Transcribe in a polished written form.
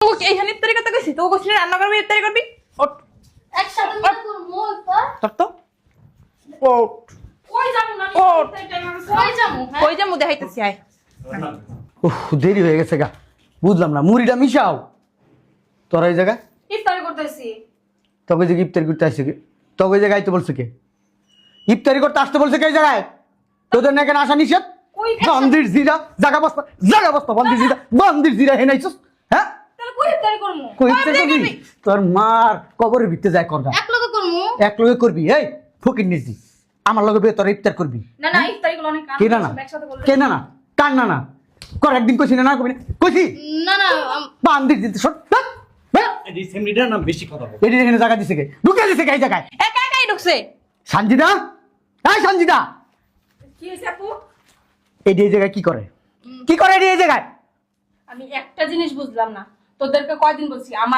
তোকে এইখানে ইফতারি কথা কইছি, তোকে কইছি রান্না করবি ইফতারি করবি। ওঠ একসাথে মিলে করবো ইফতার। তোর তো ওঠ কই যাবো না ওঠ। কই যাবো হ্যাঁ? কই যামু দেখাইতেছি আয়। উফ দেরি হয়ে গেছে গা, বুঝলাম না, মুড়িটা মিশাও। তোরা এই জায়গায় ইফতারি করতেছি। তবে যে ইফতারি করতে আসছে কে? তবে এই জায়গায় তো বলছে কে? ইফতারি করতে আসতে বলছে কে এই জায়গায়? তোদের না এখানে আসা নিষেধ? কই বান্দির জিরা জায়গা বস্তা বান্দির জিরা হে নাইছস, হ্যাঁ? তাহলে কই ইফতারি করবো? কই ইফতারি করবি? তোর মার কবরের ভিতরে যায় করগা। এক লগে করবো? এক লগে করবি, এই ফকির নিজি আমার লগে বে তোরা ইফতার করবি। না না ইফতারি গুলো অনেক কে না না একসাথে করলে। কে না না কান না না কর, একদিন কইছি না না কবি না কইছি। না না বান্দির জিতে সব এই সেমরিটার নাম বেশি কথা বলে। এটি এখানে জায়গা দিছে কে? ঢুকে দিছে কে এই জায়গায়? একা একাই ঢুকছে। সঞ্জিদা, এই সঞ্জিদা, কি হইছে আপু? এটি এই জায়গায় কি করে? কি করে এটি এই জায়গায়? আমি একটা জিনিস বুঝলাম না, তোদেরকে কয়দিন বলছি আমার